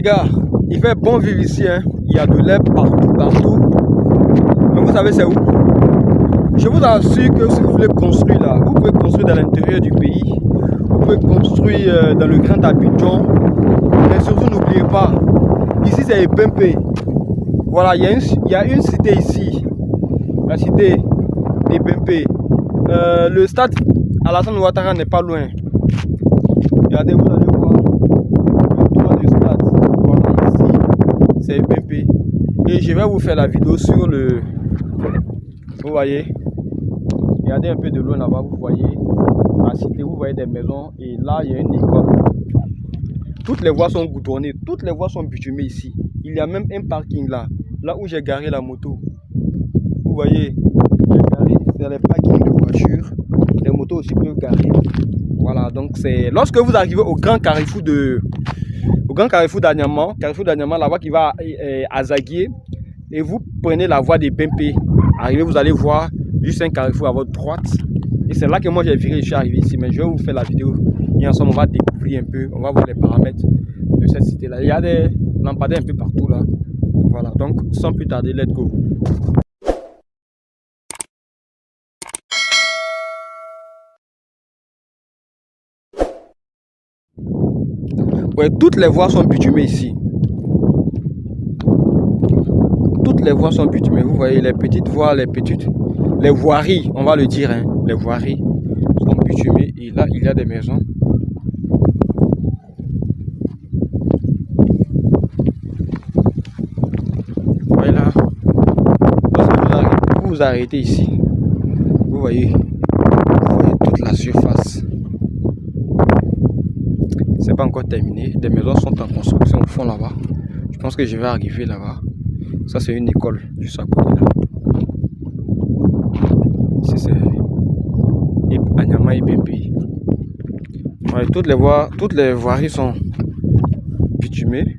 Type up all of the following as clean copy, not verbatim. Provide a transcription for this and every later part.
gars, il fait bon vivre ici, hein. Il y a de l'herbe partout, partout. Mais vous savez c'est où? Je vous assure que si vous voulez construire là, vous pouvez construire dans l'intérieur du pays. Vous pouvez construire dans le Grand Abidjan. Mais surtout n'oubliez pas, ici c'est Ebempe. Voilà, il y a une cité ici. La cité d'Ebempe. Le stade Alassane Ouattara n'est pas loin. Regardez, vous allez voir le toit du stade. Voilà, ici, c'est Ebempe. Et je vais vous faire la vidéo sur le... Vous voyez, regardez un peu de loin là-bas, vous voyez la cité, vous voyez des maisons. Et là, il y a une école. Toutes les voies sont goudronnées, toutes les voies sont bitumées ici. Il y a même un parking là, là où j'ai garé la moto. Vous voyez, j'ai garé, c'est les parkings de voitures. Les motos aussi peuvent garer. Voilà, donc c'est lorsque vous arrivez au grand carrefour d'Anyama, là-bas qui va à Zaguié, et vous prenez la voie des Bempe. Arrivez, vous allez voir juste un carrefour à votre droite. Et c'est là que moi j'ai viré, je suis arrivé ici. Mais je vais vous faire la vidéo. Et ensemble, on va découvrir un peu, on va voir les paramètres de cette cité-là. Il y a des lampadaires un peu partout là. Voilà, donc sans plus tarder, let's go. Ouais, toutes les voies sont bitumées ici. Toutes les voies sont bitumées. Vous voyez les petites voies, les voiries, on va le dire, hein, les voiries sont bitumées. Et là, il y a des maisons. Voilà. Lorsque vous arrêtez ici, vous voyez toute la surface. C'est pas encore terminé. Des maisons sont en construction au fond là-bas. Je pense que je vais arriver là-bas. Ça c'est une école juste à côté là. Ici c'est Anyama Ebempe. Ouais, toutes les voiries sont bitumées.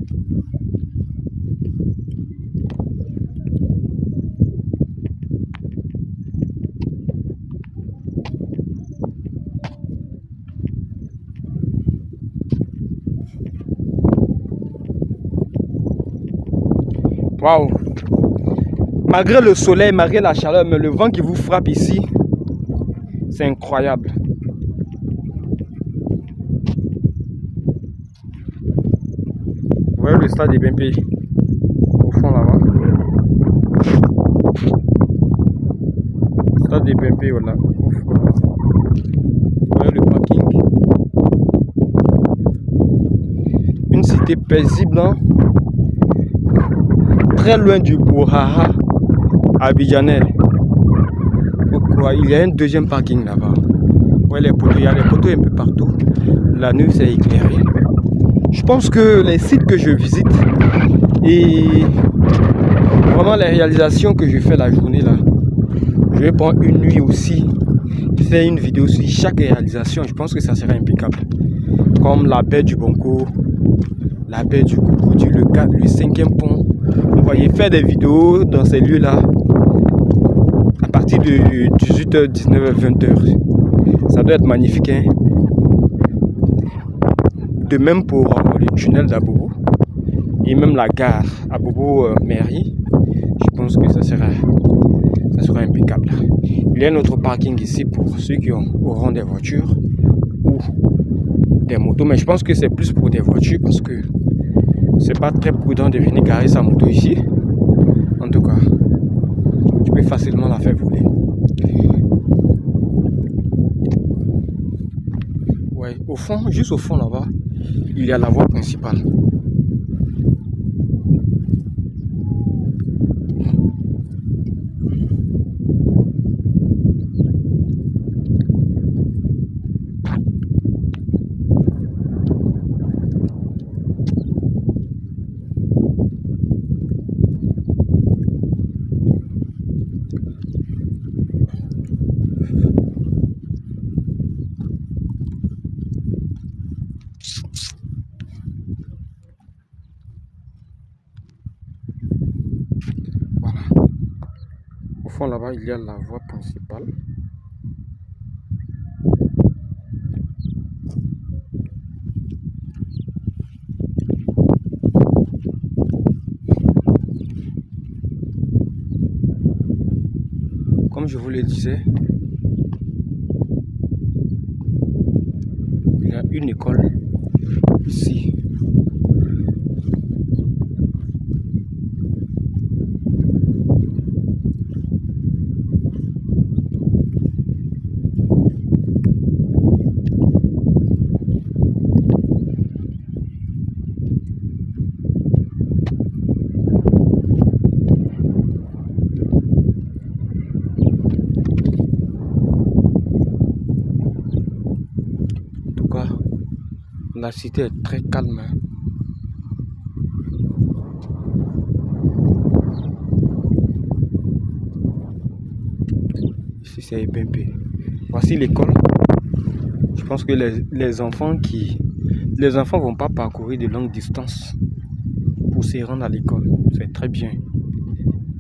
Waouh! Malgré le soleil, malgré la chaleur, mais le vent qui vous frappe ici, c'est incroyable. Vous voyez le stade Ebempe au fond là-bas. Stade Ebempe, voilà. Au fond. Vous voyez le parking. Une cité paisible, hein? Très loin du Bouhaha abidjanais. Il y a un deuxième parking là-bas. Ouais, les poteaux, il y a les poteaux un peu partout. La nuit c'est éclairé. Je pense que les sites que je visite et vraiment les réalisations que je fais la journée là, je vais prendre une nuit aussi, faire une vidéo sur chaque réalisation. Je pense que ça sera impeccable. Comme la baie du Bonko, la baie du Koukouti, le 4, le 5e pont. Vous voyez, faire des vidéos dans ces lieux là à partir de 18h, 19h, 20h. Ça doit être magnifique, hein? De même pour le tunnel d'Abobo et même la gare Abobo Mairie. Je pense que ça sera impeccable. Il y a un autre parking ici pour ceux qui auront des voitures ou des motos, mais je pense que c'est plus pour des voitures parce que c'est pas très prudent de venir garer sa moto ici. En tout cas, tu peux facilement la faire voler. Ouais, au fond, juste au fond là-bas, il y a la voie principale. Là-bas, il y a la voie principale. Comme je vous le disais, il y a une école ici. La cité est très calme. Ici c'est Epempe. Voici l'école. Je pense que les enfants vont pas parcourir de longues distances pour se rendre à l'école. C'est très bien.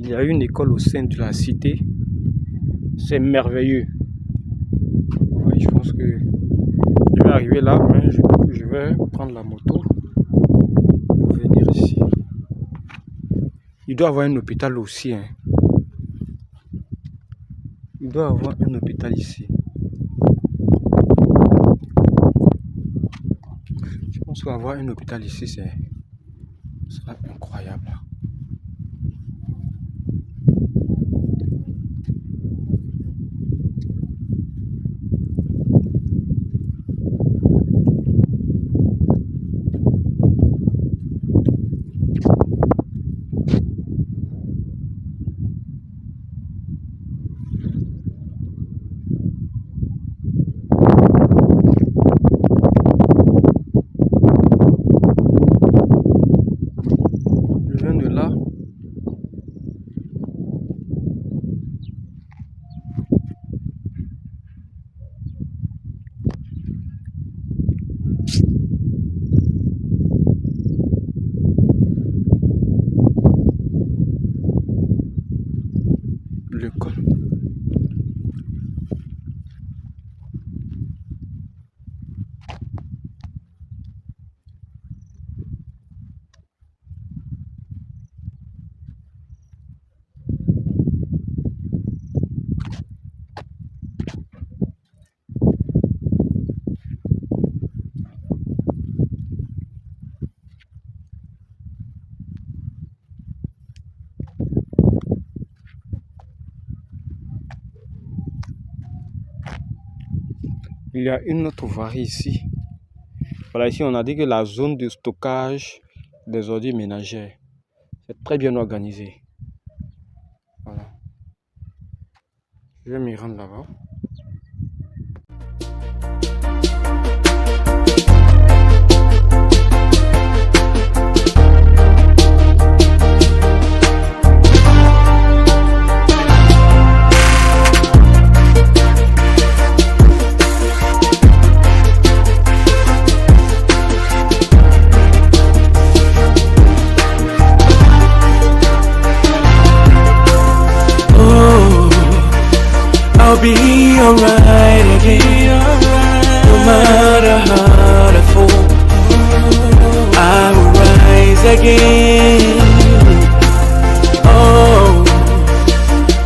Il y a une école au sein de la cité. C'est merveilleux. Ouais, je pense que je vais arriver là, mais je vais prendre la moto pour venir ici. Il doit y avoir un hôpital aussi. Hein. Il doit y avoir un hôpital ici. Je pense qu'avoir un hôpital ici, ce sera incroyable. Il y a une autre voirie ici. Voilà, ici on a dit que la zone de stockage des ordures ménagères. C'est très bien organisé. Voilà. Je vais m'y rendre là-bas. I'll be alright again, no matter how I fall, I will rise again. Oh,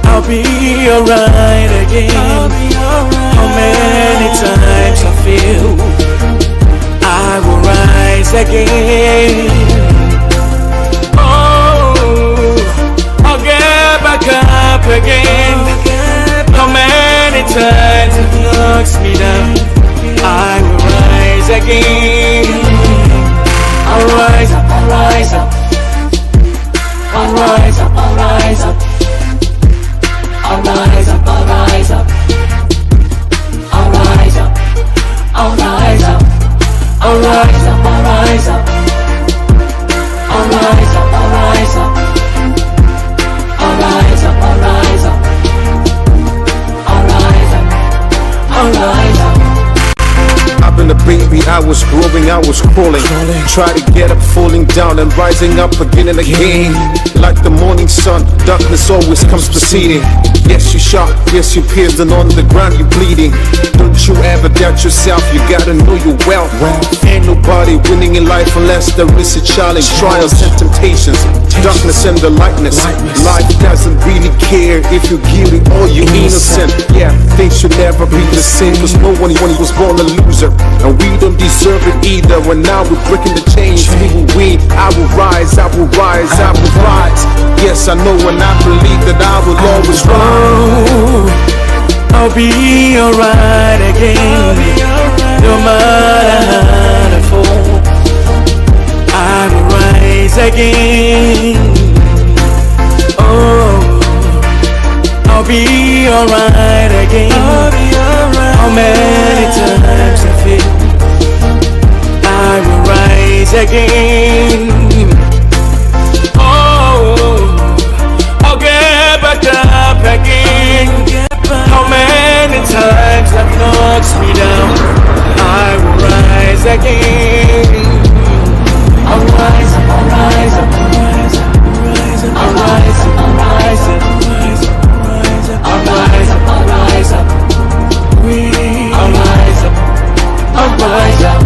I'll be alright again. How many times I feel I will rise again. Oh, I'll get back up again. How many times it knocks me down, I will rise again. I'll rise up, I'll rise up. I'll rise up, I'll rise up. I'll rise up, I'll rise up. I'll rise up, I'll rise up. I'll rise up, I'll rise up. I'll rise up, I'll rise up. I'll rise up, I'll rise up. I've been a baby, I was growing, I was crawling. Try to get up, falling down and rising up again and again. Like the morning son, darkness always comes preceding. Yes, you shot, yes, you pierced, and on the ground you bleeding. Don't you ever doubt yourself, you gotta know your wealth. Ain't nobody winning in life unless there is a challenge, trials and temptations, darkness and the lightness. Life doesn't really care if you're guilty or you're innocent. Yeah, things should never be the same, cause no one was born a loser, and we don't deserve it either. And now we're breaking the chains, we will win. I will rise, I will rise, I will rise. Yes, I know and I believe that I will always rise. I'll be alright again. No matter how I fall, I will rise again. Oh, I'll be alright again. How many times I fail, I will rise again. Oh, I'll get back up again. How many times that knocks me down, I will rise again. I'll rise up, I'll rise up, I'll rise up, I'll rise up, I'll rise up, I'll rise up, I'll rise up, I'll rise up, I'll rise up,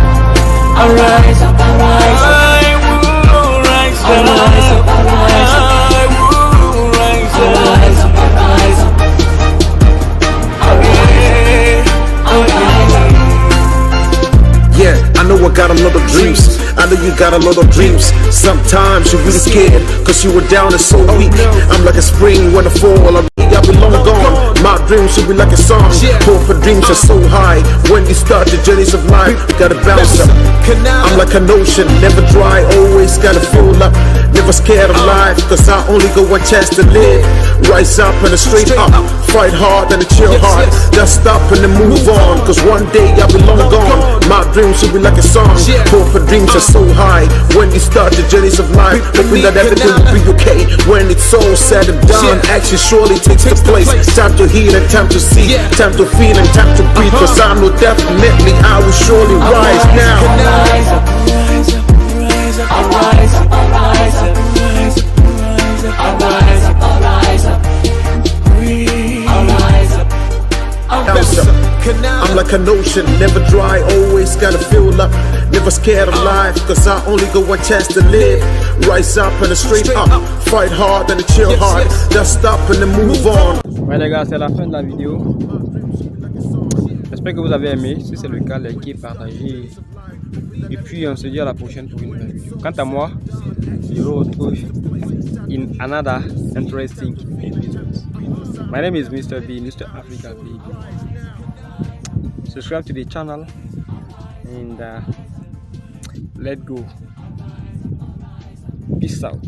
I'll rise up, I'll rise up, I will rise up, I'll rise up, I'll rise up, I will rise up, I'll rise up, I'll rise up. Yeah, I know I got a lot of dreams. I know you got a lot of dreams. Sometimes you're really scared, cause you were down and so weak. I'm like a spring when I fall, I'll be long gone. My dreams should be like a song. Hope and dreams are so high. When you start the journeys of life, you gotta bounce up. I'm like an ocean, never dry, always gotta fill up. Never scared of life, cause I only go one chance to live. Rise up and a straight up, fight hard and a chill hard. Just stop and then move on, cause one day I'll be long gone. My dreams should be like a song. Hope and dreams are so high. When you start the journeys of life, hoping that everything will be okay. When it's all said and done, action surely takes the place. Time to heal and time to see, time to feel and time to breathe. Cause I know definitely I will surely rise now. Rise up, rise up, rise up, rise up, rise up, rise up, rise up, rise up, rise up, rise up. I'm like an ocean, never dry, always gotta fill up. Never scared of life, cause I only got one chance to live. Rise up and a straight up, fight hard and a chill hard. Just stop and then move on. Ouais les gars, c'est la fin de la vidéo. J'espère que vous avez aimé. Si c'est le cas, likez, partagez. Et puis on se dit à la prochaine pour une nouvelle vidéo. Quant à moi, je vous retrouve in another interesting episode. My name is Mr. B, Mr. Africa Baby. Subscribe to the channel and let's go. Peace out.